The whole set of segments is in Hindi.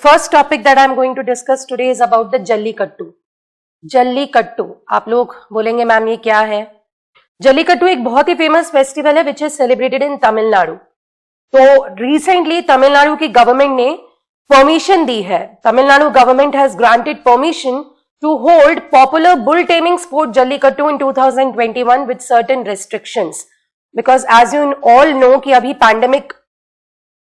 first topic that I'm going to discuss today is about the jallikattu. Jallikattu, आप लोग बोलेंगे मैम ये क्या है? जल्लीकट्टू एक बहुत ही फेमस फेस्टिवल है विच इज सेलिब्रेटेड इन तमिलनाडु. तो रिसेंटली तमिलनाडु की गवर्नमेंट ने परमिशन दी है. Tamil Nadu government has granted permission to hold popular bull taming sport Jallikattu in 2021 with certain restrictions, because as you all know कि अभी पैंडेमिक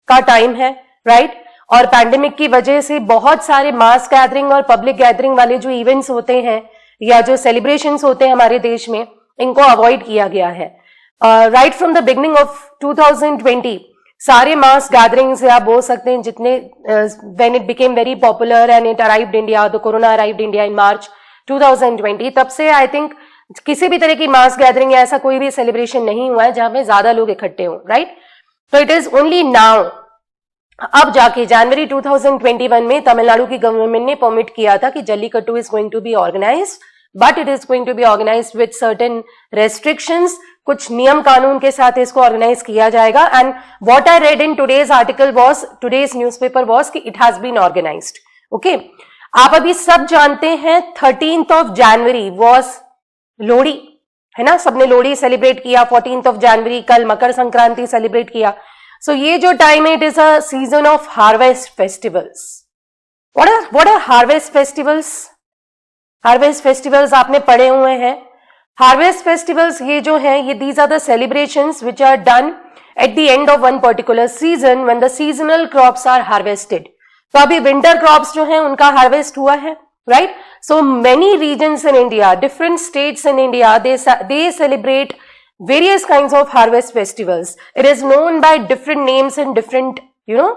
का टाइम है, राइट? और पैंडेमिक की वजह से बहुत सारे मास गैदरिंग और पब्लिक गैदरिंग वाले जो इवेंट्स होते हैं या जो सेलिब्रेशंस होते हैं हमारे देश में, इनको अवॉइड किया गया है. Right from the beginning of 2020 सारे मास गैदरिंग्स आप बोल सकते हैं जितने when it became very popular and it arrived India, the corona arrived India in March 2020, तब से आई थिंक किसी भी तरह की मास गैदरिंग या ऐसा कोई भी सेलिब्रेशन नहीं हुआ है जहां पे ज्यादा लोग इकट्ठे हों, राइट? तो इट इज ओनली नाउ, अब जाके जनवरी 2021 में तमिलनाडु की गवर्नमेंट ने परमिट किया था कि Jallikattu is going to be organised, but it is going to be organized with certain restrictions. कुछ नियम कानून के साथ इसको ऑर्गेनाइज किया जाएगा. And what I read in today's article was, today's newspaper was कि it has been organized. Okay, आप अभी सब जानते हैं 13th of January was Lohri, है ना? सबने लोहड़ी सेलिब्रेट किया. 14th of January कल मकर संक्रांति सेलिब्रेट किया. सो ये जो टाइम है, it is a season of harvest festivals. What are harvest festivals? Harvest festivals आपने पढ़े हुए हैं. हार्वेस्ट फेस्टिवल्स ये जो हैं, ये these are the celebrations which are done at the end of one particular season when the seasonal crops are harvested. तो अभी विंटर क्रॉप्स जो हैं उनका हार्वेस्ट हुआ है, right? So many regions in India, different states in India, they celebrate various kinds of harvest festivals. It is known by different names in different,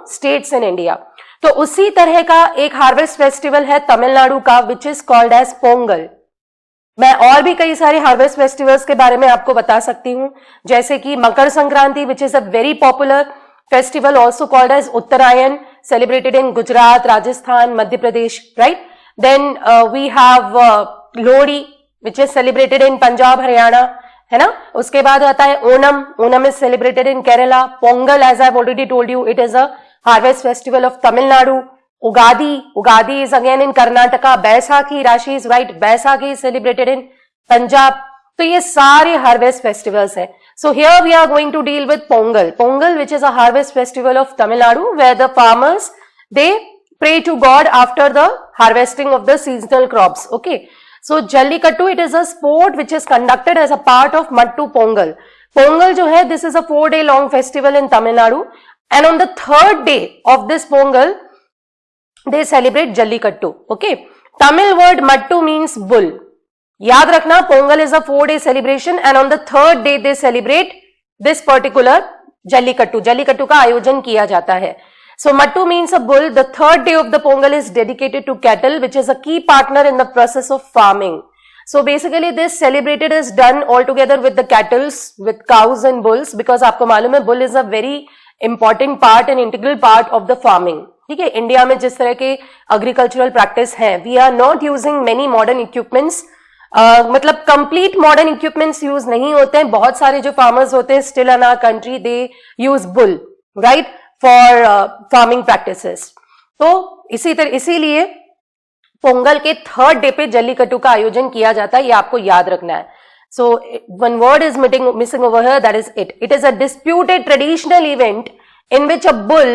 states in India. तो उसी तरह का एक हार्वेस्ट फेस्टिवल है तमिलनाडु का, which is called as Pongal. मैं और भी कई सारे हार्वेस्ट फेस्टिवल्स के बारे में आपको बता सकती हूँ, जैसे कि Makar Sankranti, which is a very popular festival also called as Uttarayan, celebrated in Gujarat, Rajasthan, Madhya Pradesh, right? Then we have Lohri, which is celebrated in Punjab, Haryana, है ना? उसके बाद आता है Onam. Onam is celebrated in Kerala. Pongal, as I have already told you, it is a harvest festival of Tamil Nadu. Ugadi is again in Karnataka. Baisakhi, Rashi is right, Baisakhi is celebrated in Punjab. तो ये सारे हार्वेस्ट फेस्टिवल्स हैं. So here we are going to deal with Pongal. Pongal which is a harvest festival of Tamil Nadu where the farmers they pray to god after the harvesting of the seasonal crops. Okay, so Jallikattu, it is a sport which is conducted as a part of Mattu Pongal. Pongal जो है, this is a 4-day long festival in Tamil Nadu, and on the 3rd day of this Pongal they celebrate Jallikattu. Okay, Tamil word Mattu means bull. याद रखना, Pongal is a 4-day celebration and on the 3rd day they celebrate this particular Jallikattu. Jallikattu का आयोजन किया जाता है. So Mattu means a bull. The 3rd day of the Pongal is dedicated to cattle, which is a key partner in the process of farming. So basically this celebrated is done all together with the cattle, with cows and bulls, because आपको मालूम है bull is a very important part and integral part of the farming. ठीक है, इंडिया में जिस तरह के agricultural practice है, we are not using many modern equipments. मतलब complete modern equipments use नहीं होते हैं. बहुत सारे जो farmers होते हैं still in our country, they use bull, right? For farming practices. तो इसीलिए पोंगल के 3rd डे पे जल्लीकट्टू का आयोजन किया जाता है. ये आपको याद रखना है. So one word is missing over here, that is it. It is a disputed traditional event in which a bull,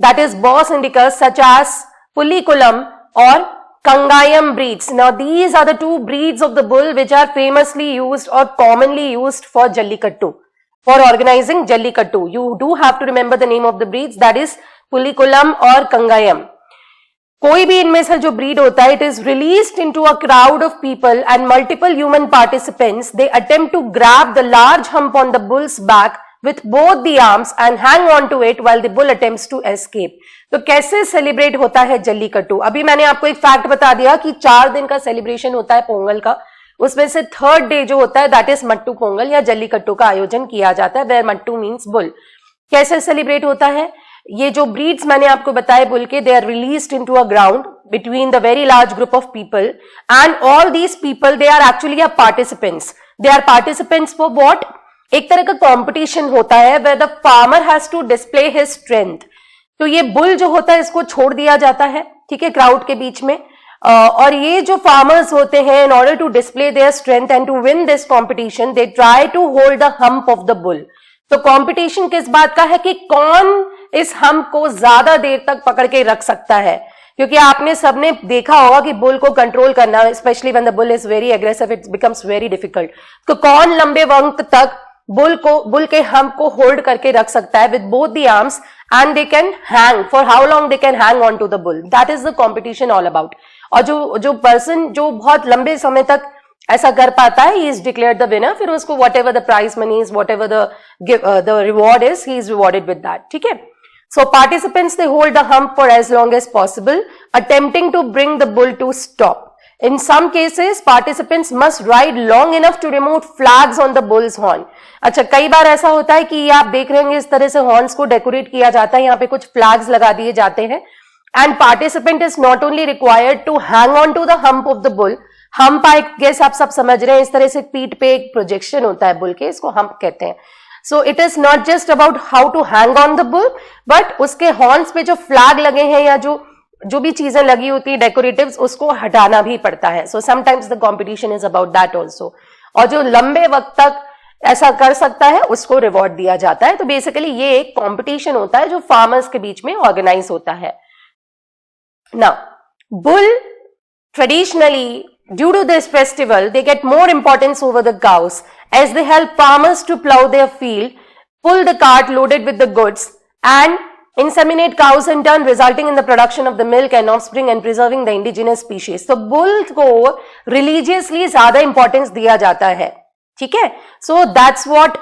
that is bos indicus such as Pulikulam और Kangayam breeds. Now these are the 2 breeds of the bull which are famously used or commonly used for Jallikattu. For organizing Jallikattu, you do have to remember the name of the breeds, that is Pulikulam or Kangayam. कोई भी इनमें से जो breed होता है, it is released into a crowd of people and multiple human participants. They attempt to grab the large hump on the bull's back with both the arms and hang on to it while the bull attempts to escape. तो कैसे सेलिब्रेट होता है जल्लीकट्टू? अभी मैंने आपको एक फैक्ट बता दिया कि 4 दिन का सेलिब्रेशन होता है पोंगल का. उसमें से 3rd डे जो होता है, दैट इज मट्टू पोंगल या जल्लीकट्टू का आयोजन किया जाता है, वेयर मट्टू मीन्स बुल. कैसे सेलिब्रेट होता है? ये जो ब्रीड्स मैंने आपको बताए बुल के, they are released into a ground between the very large group of people and all these people they are actually are participants. They are participants for what? एक तरह का कॉम्पिटिशन होता है where the farmer has to display his strength. तो ये बुल जो होता है इसको छोड़ दिया जाता है, ठीक है, क्राउड के बीच में। और ये जो फार्मर्स होते हैं, in order to display their strength and to win this competition, they try to hold the hump of the bull. तो कंपटीशन किस बात का है कि कौन इस हम्प को ज्यादा देर तक पकड़ के रख सकता है, क्योंकि आपने सबने देखा होगा कि बुल को कंट्रोल करना, specially when the bull is very aggressive, it becomes very difficult. तो कौन लंबे वक्त तक बुल के हम्प को होल्ड करके रख सकता है with both the arms, and they can hang for how long they can hang on to the bull, that is the competition all about. और जो पर्सन जो बहुत लंबे समय तक ऐसा कर पाता है, he is declared the winner. फिर उसको whatever the prize money is, whatever the reward is, he is rewarded with that, ठीक है। So participants, they hold the hump for as long as possible, attempting to bring the bull to stop. In some cases, participants must ride long enough to remove flags on the bull's horn. अच्छा, कई बार ऐसा होता है कि आप देख रहे होंगे इस तरह से हॉर्न्स को डेकोरेट किया जाता है, यहाँ पे कुछ फ्लैग्स लगा दिए जाते हैं, and participant is not only required to hang on to the hump of the bull. Hump, I guess आप सब समझ रहे हैं, इस तरह से पीठ पे एक प्रोजेक्शन होता है बुल के, इसको हम्प कहते हैं। So it is not just about how to hang on the bull, but उसके हॉर्न्स पे जो फ्लैग लगे हैं या जो भी चीजें लगी होती है डेकोरेटिव्स, उसको हटाना भी पड़ता है। So sometimes the competition is about that also. और जो लंबे वक्त तक ऐसा कर सकता है उसको रिवॉर्ड दिया जाता है। तो बेसिकली ये एक कॉम्पिटिशन होता है जो फार्मर्स के बीच में ऑर्गेनाइज होता है। Now, bull traditionally, due to this festival, they get more importance over the cows as they help farmers to plow their field, pull the cart loaded with the goods, and inseminate cows in turn, resulting in the production of the milk and offspring and preserving the indigenous species. So bull को religiously ज़्यादा importance दिया जाता है, ठीक है। So that's what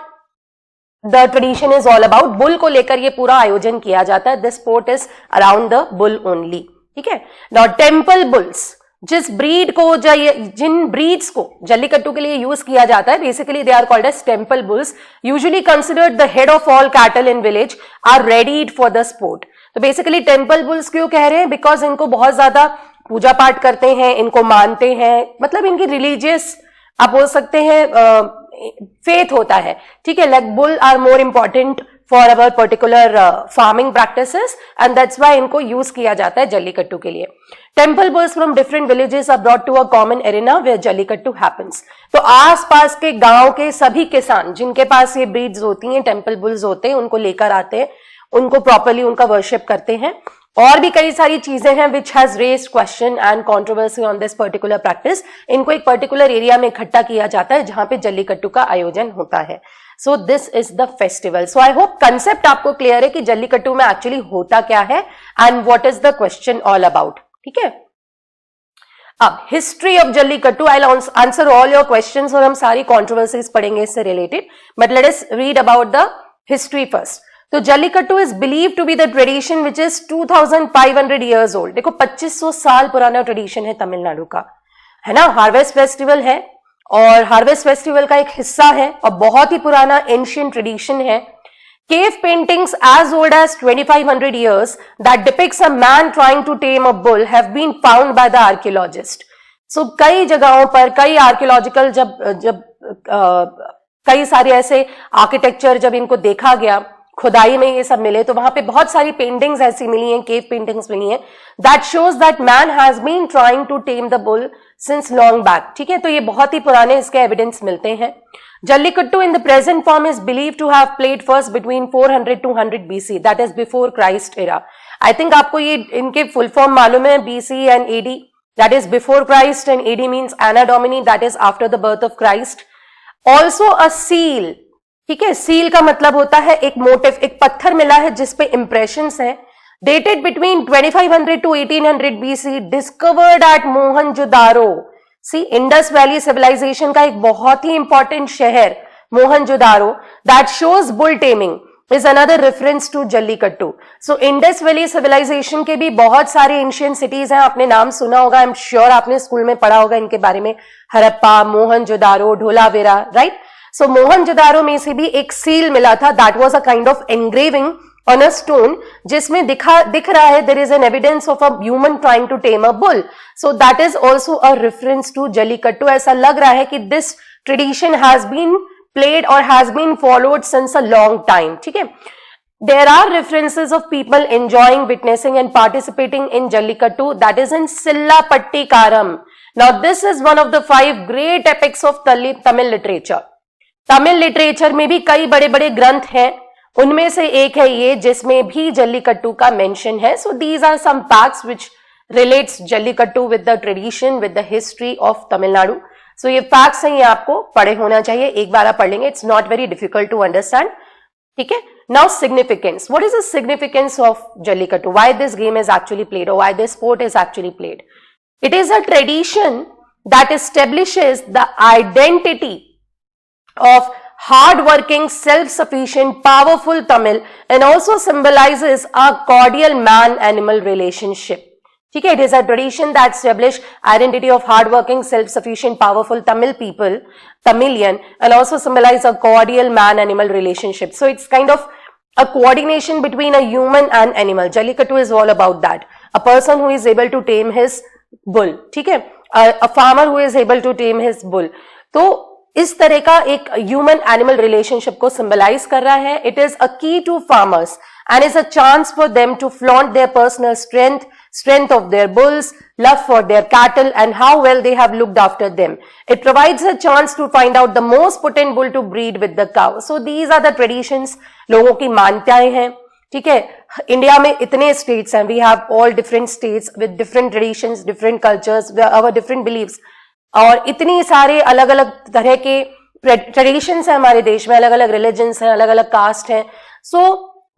the tradition is all about. Bull को लेकर ये पूरा आयोजन किया जाता है। This sport is around the bull only, ठीक है। Now temple bulls, जिस ब्रीड को जिन ब्रीड्स को जल्लीकट्टू के लिए यूज किया जाता है, basically they are called as temple bulls, usually considered the head of all cattle in village, are readied for the sport. तो बेसिकली टेम्पल बुल्स क्यों कह रहे हैं, बिकॉज इनको बहुत ज्यादा पूजा पाठ करते हैं, इनको मानते हैं, मतलब इनकी रिलीजियस आप बोल सकते हैं फेथ होता है, ठीक है। Like bull are more important for our particular farming practices, and that's why इनको यूज किया जाता है जल्लीकट्टू के लिए। Temple bulls from different villages are brought to a common arena where Jallikattu happens. तो आसपास के गांव के सभी किसान जिनके पास ये ब्रीड्स होती हैं, टेम्पल बुल्स होते हैं, उनको लेकर आते हैं, उनको प्रॉपरली उनका वर्शिप करते हैं। और भी कई सारी चीजें हैं which has raised question and controversy on this particular practice. इनको एक पर्टिकुलर एरिया में इकट्ठा किया जाता है जहां पे जल्लीकट्टू का आयोजन होता है। So this is the festival. So I hope concept आपको क्लियर है कि जल्लीकट्टू में एक्चुअली होता क्या है and what is the question all about, ठीक है। अब history of Jallikattu, I answer all your questions और हम सारी कंट्रोवर्सीज पढ़ेंगे इससे related, but let us read about the history first. तो Jallikattu is believe to be the tradition which is 2500 years old. देखो 2500 साल पुराना ट्रेडिशन है तमिलनाडु का, है ना। हार्वेस्ट फेस्टिवल है और हार्वेस्ट फेस्टिवल का एक हिस्सा है और बहुत ही पुराना एंशिएंट ट्रेडिशन है। Cave paintings as old as 2500 years that depicts a man trying to tame a bull have been found by the archaeologist. So कई जगहों पर कई आर्कियोलॉजिकल जब कई सारे ऐसे आर्किटेक्चर जब इनको देखा गया, खुदाई में ये सब मिले, तो वहां पे बहुत सारी पेंटिंग्स ऐसी मिली हैं, केव पेंटिंग्स मिली हैं, that shows that man has been trying to tame the bull since long back, ठीक है। तो ये बहुत ही पुराने इसके एविडेंस मिलते हैं। Jallikattu in the present form is believed to have played first between 400 to 100 BC, that is before Christ era. I think आपको ये इनके फुल फॉर्म मालूम है, BC and AD, that is before Christ, and AD means Anno Domini, that is after the birth of Christ. Also a seal, ठीक है। सील का मतलब होता है एक मोटिव, एक पत्थर मिला है जिसपे इंप्रेशंस हैं, dated between 2500 to 1800 BC, discovered at Mohenjodaro. See Indus valley civilization का एक बहुत ही इंपॉर्टेंट शहर Mohenjodaro, that shows bull taming is another reference to jallikattu. So Indus valley civilization के भी बहुत सारे एंशिएंट सिटीज हैं, आपने नाम सुना होगा, आई एम श्योर आपने स्कूल में पढ़ा होगा इनके बारे में, हरप्पा, मोहनजोदारो, ढोलावीरा, राइट। सो मोहनजोदारो में से भी एक सील मिला था, that was a kind of engraving on a stone जिसमें दिख रहा है there is an evidence of a human trying to tame a bull, so that is also a reference to jallikattu. ऐसा लग रहा है कि this tradition has been played or has been followed since a long time, ठीक है। there are references of people enjoying, witnessing and participating in Jallikattu, that is in Sillapatikaram. Now this is one of the 5 great epics of Tamil literature. Tamil literature में भी कई बड़े बड़े ग्रंथ हैं, उनमें से एक है ये जिसमें भी जल्लीकट्टू का मेंशन है. So these are some facts which relates Jallikattu with the tradition, with the history of Tamil Nadu. सो ये फैक्ट्स हैं, ये आपको पढ़े होना चाहिए, एक बार आप पढ़ लेंगे, it's not very difficult to understand. ठीक है. Now significance, what is the significance of Jallikattu, why this game is actually played और why this sport is actually played. It is a tradition that establishes the identity of hard-working, self-sufficient, powerful Tamil and also symbolizes a cordial man-animal relationship. ठीक है, it is a tradition that established identity of hard-working, self-sufficient, powerful Tamil people, Tamilian, and also symbolize a cordial man-animal relationship. So it's kind of a coordination between a human and animal. Jallikattu is all about that. A person who is able to tame his bull. ठीक है, a farmer who is able to tame his bull. तो इस तरह का एक ह्यूमन एनिमल रिलेशनशिप को सिंबलाइज कर रहा है. It is a key to farmers and is a chance for them to flaunt their personal strength of their bulls, love for their cattle and how well they have looked after them. It provides a chance to find out the most potent bull to breed with the cow. So these are the traditions, लोगों की मान्यताएं हैं. ठीक है, इंडिया में इतने स्टेट्स हैं, we have all different states with different traditions, different cultures, our different beliefs, और इतनी सारे अलग अलग तरह के ट्रेडिशंस हैं हमारे देश में, अलग अलग रिलीजन्स हैं, अलग अलग कास्ट हैं. सो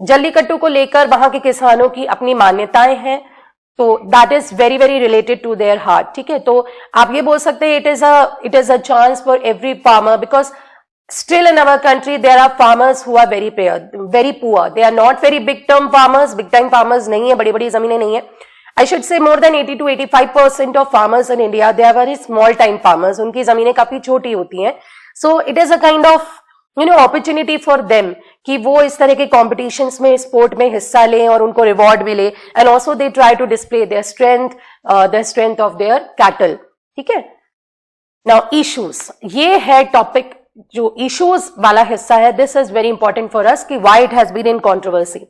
जल्लीकट्टू को लेकर वहां के किसानों की अपनी मान्यताएं हैं, तो that is very very related to their heart. ठीक है, तो आप ये बोल सकते हैं it is a chance for every farmer, because still in our country there are farmers who are very poor. They are not very big time farmers नहीं है, बड़ी बड़ी जमीनें नहीं है. I should say more than 80 to 85% of farmers in India, they are very small time farmers. उनकी जमीनें काफी छोटी होती हैं. So it is a kind of opportunity for them कि वो इस तरह के competitions में, sport में हिस्सा लें और उनको reward मिले. And also they try to display their strength of their cattle. ठीक है. Now issues, ये है topic जो issues वाला हिस्सा है. This is very important for us कि why it has been in controversy.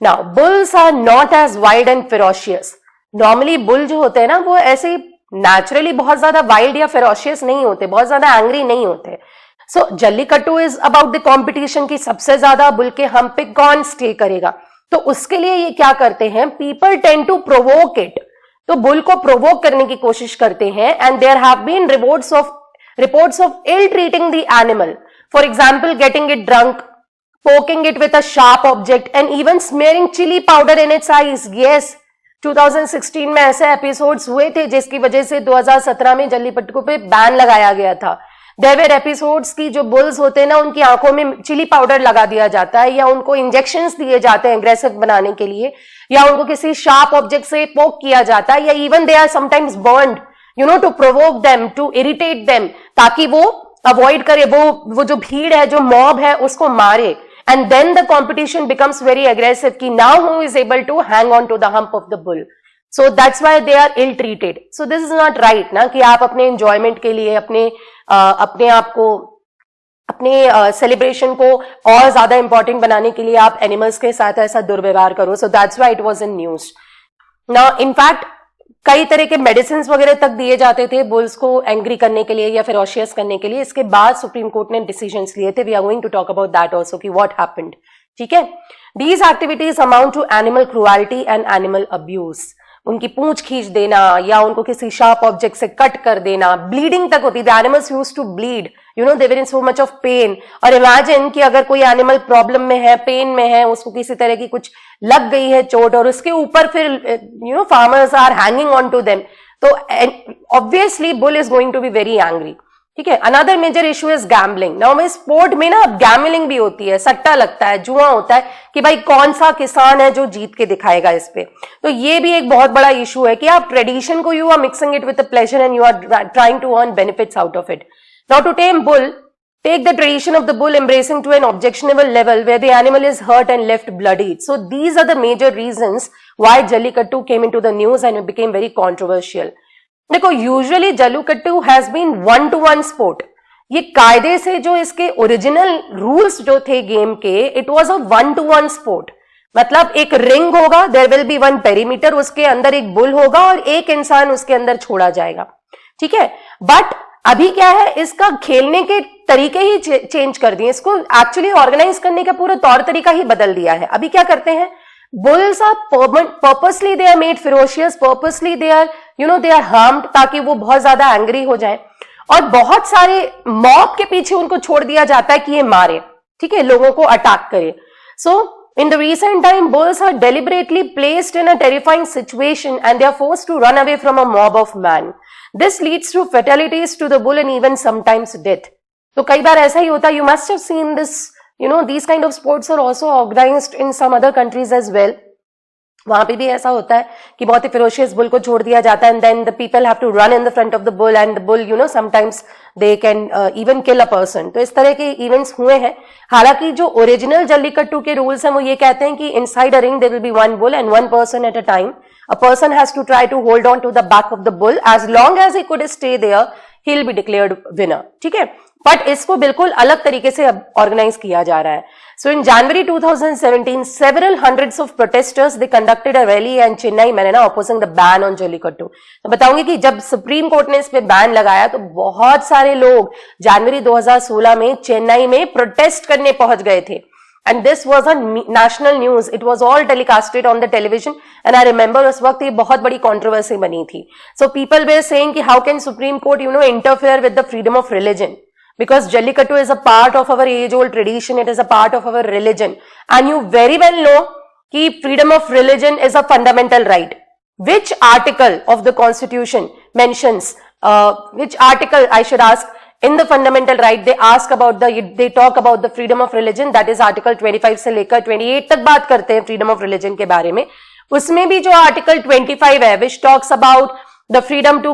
Now bulls are not as wild and ferocious. Normally bull जो होते हैं ना, वो ऐसे नेचुरली बहुत ज्यादा वाइल्ड या फेरोशियस नहीं होते, बहुत ज्यादा एंग्री नहीं होते. So Jallikattu is about the competition की सबसे ज्यादा बुल के हम पे कौन स्टे करेगा. तो उसके लिए ये क्या करते हैं, people tend to provoke it. तो बुल को प्रोवोक करने की कोशिश करते हैं. And there have been reports of ill treating the animal. For example, getting it drunk, poking it with a sharp object and even smearing chili powder in its eyes. Yes, 2016 में ऐसे एपिसोड्स हुए थे जिसकी वजह से 2017 में जल्लीकट्टू पे बैन लगाया गया था. देयर वर एपिसोड्स की जो बुल्स होते हैं ना, उनकी आंखों में चिली पाउडर लगा दिया जाता है, या उनको इंजेक्शंस दिए जाते हैं एग्रेसिव बनाने के लिए, या उनको किसी शार्प ऑब्जेक्ट से पोक किया जाता है, या even they are sometimes burned to provoke them, to irritate them, ताकि वो अवॉइड करे, वो जो भीड़ है, जो मॉब है, उसको मारे. And then the competition becomes very aggressive कि now who is able to hang on to the hump of the bull. So that's why they are ill treated. So this is not right ना कि आप अपने enjoyment के लिए, अपने आप को, अपने सेलिब्रेशन को और ज्यादा इंपॉर्टेंट बनाने के लिए आप एनिमल्स के साथ ऐसा दुर्व्यवहार करो. So that's why it was in news. Now in fact कई तरह के मेडिसिन वगैरह तक दिए जाते थे बुल्स को एंग्री करने के लिए या फेरोशियस करने के लिए. इसके बाद सुप्रीम कोर्ट ने डिसीजंस लिए थे. We are going to talk about that also कि व्हाट हैपेंड. ठीक है. These activities amount to animal cruelty and animal abuse. उनकी पूंछ खींच देना या उनको किसी शार्प ऑब्जेक्ट से कट कर देना, ब्लीडिंग तक होती थी. Animals used to bleed, they were in so much of pain. और इमेजिन कि अगर कोई एनिमल प्रॉब्लम में है, पेन में है, उसको किसी तरह की कुछ लग गई है चोट, और उसके ऊपर फिर farmers are hanging on to them, तो obviously bull is going to be very angry. ठीक है. Another major issue is gambling. Now में स्पोर्ट में ना गैम्बलिंग भी होती है, सट्टा लगता है, जुआ होता है कि भाई कौन सा किसान है जो जीत के दिखाएगा इस पे. तो ये भी एक बहुत बड़ा इशू है कि आप ट्रेडिशन को you are mixing it with pleasure and you are trying to earn benefits out of it. Now to tame bull, take the tradition of the bull embracing to an objectionable level where the animal is hurt and left bloody. So these are the major reasons why Jallikattu came into the news and it became very controversial. देखो, usually Jallikattu has been 1-to-1 sport. ये कायदे से जो इसके ओरिजिनल रूल्स जो थे गेम के, it was a 1-to-1 sport. मतलब एक रिंग होगा, देयर विल बी 1 पेरीमीटर, उसके अंदर एक बुल होगा और एक इंसान उसके अंदर छोड़ा जाएगा, ठीक है। बट अभी क्या है, इसका खेलने के तरीके ही चेंज कर दिए, इसको एक्चुअली ऑर्गेनाइज करने का पूरा तौर तरीका ही बदल दिया है। अभी क्या करते हैं, bulls are purposely they are made ferocious, purposely they are they are harmed, ताकि वो बहुत ज्यादा एंग्री हो जाए, और बहुत सारे मॉब के पीछे उनको छोड़ दिया जाता है कि ये मारे, ठीक है, लोगों को अटैक करे। सो in the recent time, bulls are deliberately placed in a terrifying situation and they are forced to run away from a mob of man. This leads to fatalities to the bull and even sometimes death. तो कई बार ऐसा ही होता है, you must have seen this, these kind of sports are also organized in some other countries as well. वहां पे भी ऐसा होता है कि बहुत ही फेरोशियस बुल को छोड़ दिया जाता है, and then the people have to run in the front of the bull and the bull sometimes they can even kill a person. तो इस तरह के इवेंट्स हुए हैं। हालांकि जो ओरिजिनल जल्लीकट्टू के रूल्स हैं वो ये कहते हैं कि inside a ring there will be 1 bull and 1 person at a time. A person has to try to hold on to the back of the bull. As long as he could stay there, he'll be declared winner. ठीक है, बट इसको बिल्कुल अलग तरीके से अब ऑर्गेनाइज किया जा रहा है। So in January 2017, several hundreds of protesters they conducted a rally in Chennai, Marina, opposing the ban on Jallikattu. तो बताऊंगी कि जब सुप्रीम कोर्ट ने इस पे बैन लगाया तो बहुत सारे लोग जनवरी 2016 में चेन्नई में प्रोटेस्ट करने पहुंच गए थे, and this was a national news. It was all telecasted on the television, and I remember उस वक्त ये बहुत बड़ी controversy बनी थी. So people were saying कि how can Supreme Court interfere with the freedom of religion? Because Jallikattu is a part of our age-old tradition, it is a part of our religion, and you very well know that freedom of religion is a fundamental right. Which article of the Constitution mentions? Which article, I should ask, in the fundamental right they talk about the freedom of religion? That is Article 25 से लेकर 28 तक बात करते हैं freedom of religion के बारे में। उसमें भी जो Article 25 है, which talks about the freedom to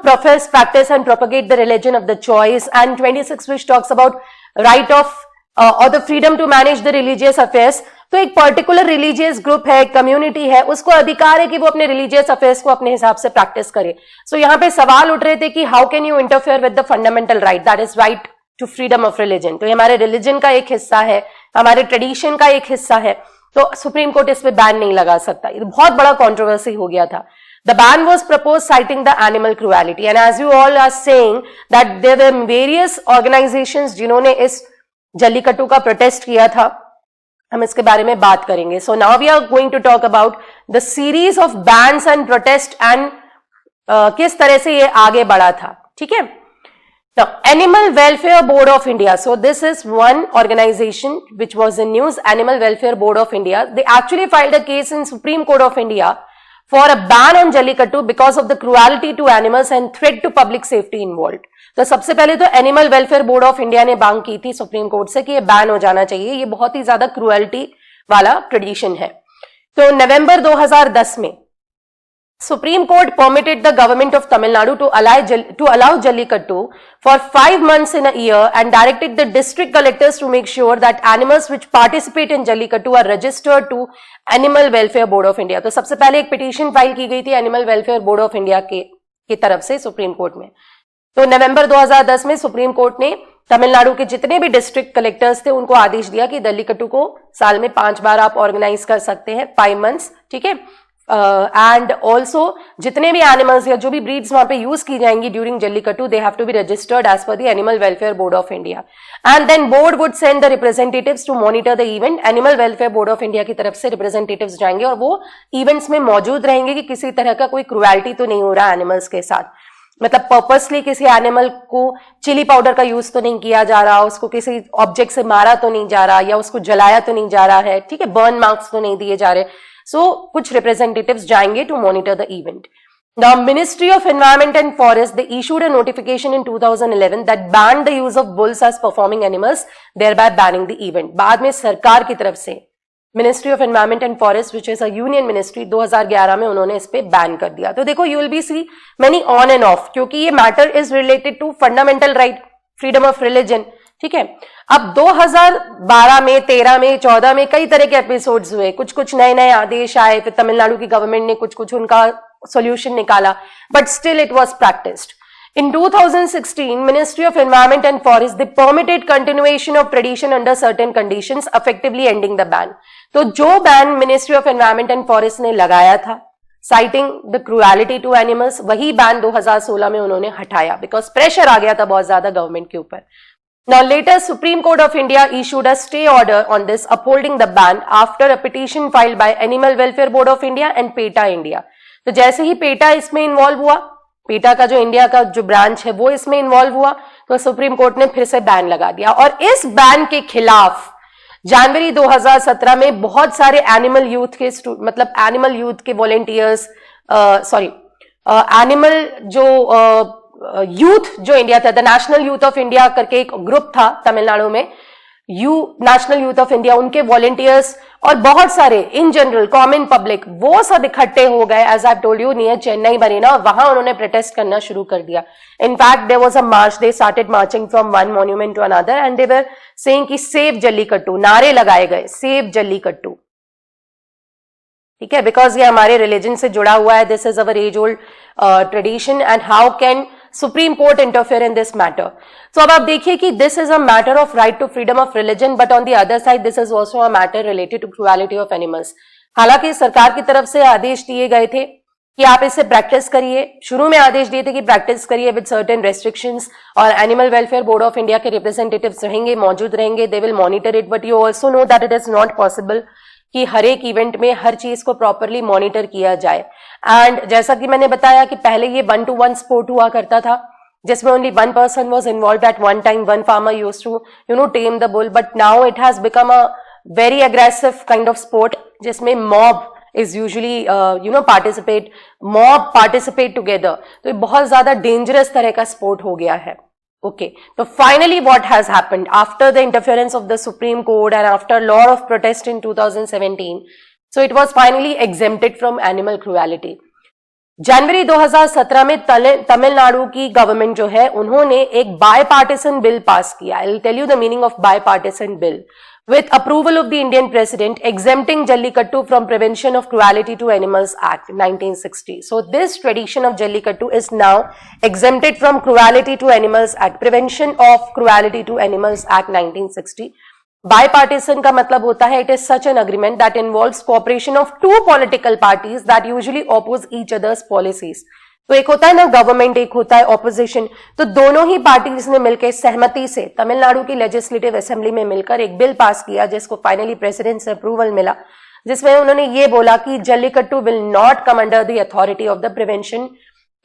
profess, practice and propagate the religion of the choice, and 26 which talks about right of or the freedom to manage the religious affairs. तो एक पर्टिकुलर रिलीजियस ग्रुप है, कम्युनिटी है, उसको अधिकार है कि वो अपने रिलीजियस अफेयर्स को अपने हिसाब से प्रैक्टिस करे। सो यहाँ पे सवाल उठ रहे थे कि how can you interfere with the fundamental right, that is right to freedom of religion. तो ये हमारे रिलीजन का एक हिस्सा है, हमारे ट्रेडिशन का एक हिस्सा है, तो सुप्रीम कोर्ट इस पे बैन नहीं लगा सकता। ये बहुत बड़ा कॉन्ट्रोवर्सी हो गया था। The ban was proposed citing the animal cruelty, and as you all are saying that there were various organizations जिन्होंने इस जल्लीकट्टू का प्रोटेस्ट किया था, हम इसके बारे में बात करेंगे। So now we are going to talk about the series of bans and protest and किस तरह से ये आगे बढ़ा था, ठीक है। Now, Animal Welfare Board of India. So this is one organization which was in news, Animal Welfare Board of India. They actually filed a case in Supreme Court of India for a ban on Jallikattu because of the cruelty to animals and threat to public safety involved. तो सबसे पहले तो animal welfare board of India ने मांग की थी सुप्रीम कोर्ट से कि ये बैन हो जाना चाहिए, ये बहुत ही ज्यादा क्रुएल्टी वाला ट्रेडिशन है। तो नवंबर 2010 में Supreme Court permitted the government of Tamil Nadu to allow Jallikattu for 5 months in a year and directed the district collectors to make sure that animals which participate in Jallikattu are registered to Animal Welfare Board of India. तो सबसे पहले एक पिटीशन फाइल की गई थी animal welfare board of India की तरफ से सुप्रीम कोर्ट में। तो नवंबर 2010 में सुप्रीम कोर्ट ने तमिलनाडु के जितने भी डिस्ट्रिक्ट कलेक्टर्स थे उनको आदेश दिया कि जल्लीकट्टू को साल में 5 बार आप ऑर्गेनाइज कर सकते हैं, 5 मंथ्स, ठीक है। एंड ऑल्सो जितने भी एनिमल्स या जो भी ब्रीड्स वहां पे यूज की जाएंगी during jallikattu, they have to be registered as per the animal welfare board of India, and then board would send the representatives to monitor the event. Animal welfare board of India की तरफ से रिप्रेजेंटेटिव्स जाएंगे और वो इवेंट्स में मौजूद रहेंगे कि किसी तरह का कोई क्रुएल्टी तो नहीं हो रहा एनिमल्स के साथ, मतलब पर्पसली किसी एनिमल को चिली पाउडर का यूज तो नहीं किया जा रहा, उसको किसी ऑब्जेक्ट से मारा तो नहीं जा रहा, या उसको जलाया तो नहीं जा रहा है, ठीक है, बर्न मार्क्स तो नहीं दिए जा रहे। So, कुछ representatives जाएंगे to monitor the event. The Ministry of Environment and Forest, they issued a notification in 2011 that banned the use of bulls as performing animals, thereby banning the event. बाद में सरकार की तरफ से Ministry of Environment and Forest, which is a union ministry, 2011 में उन्होंने इस पे बैन कर दिया। तो देखो, you will be see many on and off, क्योंकि ये matter is related to fundamental right, freedom of religion, ठीक है। अब 2012 में, 13 में, 14 में कई तरह के एपिसोड्स हुए, कुछ कुछ नए नए आदेश आए, फिर तमिलनाडु की गवर्नमेंट ने कुछ कुछ उनका सॉल्यूशन निकाला, but still it was practised. In 2016, Ministry of Environment and Forest, they permitted continuation of tradition under certain conditions, effectively ending the ban. तो जो ban Ministry of Environment and Forest ने लगाया था, citing the cruelty to animals, वही ban 2016 में उन्होंने हटाया, because pressure आ गया था बहुत ज्यादा government के ऊपर. Now later, Supreme Court of India issued a stay order on this, upholding the ban after a petition filed by Animal Welfare Board of India and PETA India. तो जैसे ही PETA इसमें इन्वॉल्व हुआ, पेटा का जो इंडिया का जो ब्रांच है वो इसमें इन्वॉल्व हुआ, तो सुप्रीम कोर्ट ने फिर से बैन लगा दिया. और इस बैन के खिलाफ जनवरी 2017 में बहुत सारे एनिमल यूथ के मतलब एनिमल यूथ के वॉलेंटियर्स एनिमल जो यूथ जो इंडिया था, the national youth of India करके एक ग्रुप था तमिलनाडु में, नेशनल यूथ ऑफ इंडिया, उनके वॉलेंटियर्स और बहुत सारे इन जनरल कॉमन पब्लिक, वो सब इकट्ठे हो गए as I told you near Chennai Marina, और वहां उन्होंने प्रोटेस्ट करना शुरू कर दिया. In fact there was a march, they started marching from one monument to another and they were saying कि सेव जल्लीकट्टू, नारे लगाए गए सेव जल्लीकट्टू. ठीक है, बिकॉज ये हमारे रिलीजन से जुड़ा हुआ है, this is our age old tradition and how can supreme court interfere in this matter. सो अब आप देखिए कि this is a matter of right to freedom of religion, but on the other side this is also a matter related to cruelty of animals. हालांकि सरकार की तरफ से आदेश दिए गए थे कि आप इसे प्रैक्टिस करिए, शुरू में आदेश दिए थे कि प्रैक्टिस करिए विद सर्टेन रेस्ट्रिक्शंस, और animal welfare board of India के रिप्रेजेंटेटिव्स रहेंगे, मौजूद रहेंगे, they will monitor it, but you also know that it is not possible कि हर एक इवेंट में हर चीज को प्रॉपरली मॉनिटर किया जाए. एंड जैसा कि मैंने बताया कि पहले ये 1-to-1 स्पोर्ट हुआ करता था, जिसमें only one person was involved at one time. One farmer used to tame the bull, but now it has become a very aggressive kind of sport, जिसमें mob is usually participate together. तो ये बहुत ज्यादा dangerous तरह का sport हो गया है. Okay, so finally what has happened after the interference of the Supreme Court and after a lot of protest in 2017, so it was finally exempted from animal cruelty. जनवरी 2017 में तमिलनाडु की गवर्नमेंट जो है उन्होंने एक बायपार्टिसन बिल पास किया. I will tell you the meaning of bipartisan bill. with approval of the Indian President, exempting Jallikattu from Prevention of Cruelty to Animals Act 1960. So this tradition of Jallikattu is now exempted from Cruelty to Animals Act, Prevention of Cruelty to Animals Act 1960. Bipartisan का मतलब होता है it is such an agreement that involves cooperation of two political parties that usually oppose each other's policies. तो एक होता है ना गवर्नमेंट, एक होता है ऑपोजिशन. तो दोनों ही पार्टीज ने मिलकर सहमति से तमिलनाडु की लेजिस्लेटिव असेंबली में मिलकर एक बिल पास किया जिसको फाइनली प्रेसिडेंट से अप्रूवल मिला, जिसमें उन्होंने ये बोला कि jallikattu will not come under the authority of the prevention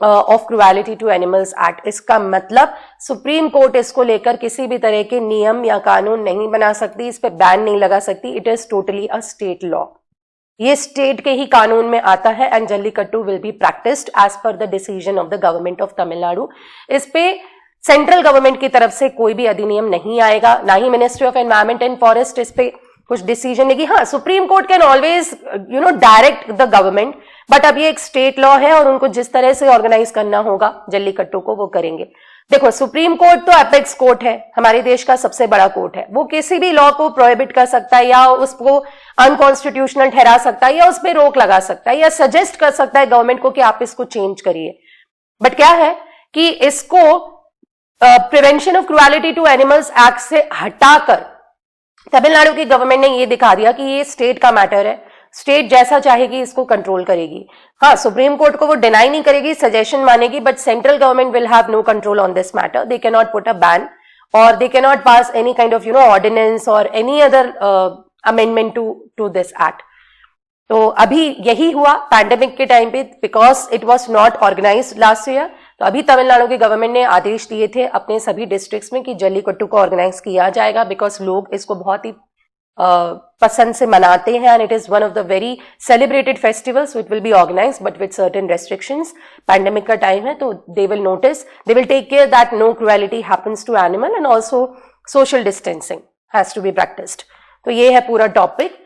of cruelty to animals act. इसका मतलब सुप्रीम कोर्ट इसको लेकर किसी भी तरह के नियम या कानून नहीं बना सकती, इस पर बैन नहीं लगा सकती. It is totally a state law. ये स्टेट के ही कानून में आता है and jallikattu will be practised as per the decision of the government of Tamil Nadu. इस पे सेंट्रल गवर्नमेंट की तरफ से कोई भी अधिनियम नहीं आएगा, ना ही ministry of environment and forest इस पे कुछ डिसीजन लेगी. हाँ, supreme court can always direct the government, but अब ये एक स्टेट लॉ है और उनको जिस तरह से ऑर्गेनाइज करना होगा जल्लीकट्टू को वो करेंगे. देखो, सुप्रीम कोर्ट तो एपेक्स कोर्ट है, हमारे देश का सबसे बड़ा कोर्ट है. वो किसी भी लॉ को प्रोहिबिट कर सकता है या उसको अनकॉन्स्टिट्यूशनल ठहरा सकता है या उस पर रोक लगा सकता है या सजेस्ट कर सकता है गवर्नमेंट को कि आप इसको चेंज करिए. बट क्या है कि इसको prevention of cruelty to animals act से हटाकर तमिलनाडु की गवर्नमेंट ने ये दिखा दिया कि ये स्टेट का मैटर है, स्टेट जैसा चाहेगी इसको कंट्रोल करेगी. हाँ, सुप्रीम कोर्ट को वो डिनाई नहीं करेगी, सजेशन मानेगी, but central government will have no control on this matter. They can not put a ban और they can not pass any kind of ordinance और any other amendment to this act. तो अभी यही हुआ पैंडेमिक के टाइम पे, because it was not organized last year. तो अभी तमिलनाडु की गवर्नमेंट ने आदेश दिए थे अपने सभी डिस्ट्रिक्ट्स में कि जल्लीकट्टू को ऑर्गेनाइज किया जाएगा, बिकॉज लोग इसको बहुत ही पसंद से मनाते हैं and it is one of the very celebrated festivals. So it will be organised but with certain restrictions. Pandemic का टाइम है तो they will notice, they will take care that no cruelty happens to animal and also social distancing has to be practised. तो ये है पूरा टॉपिक.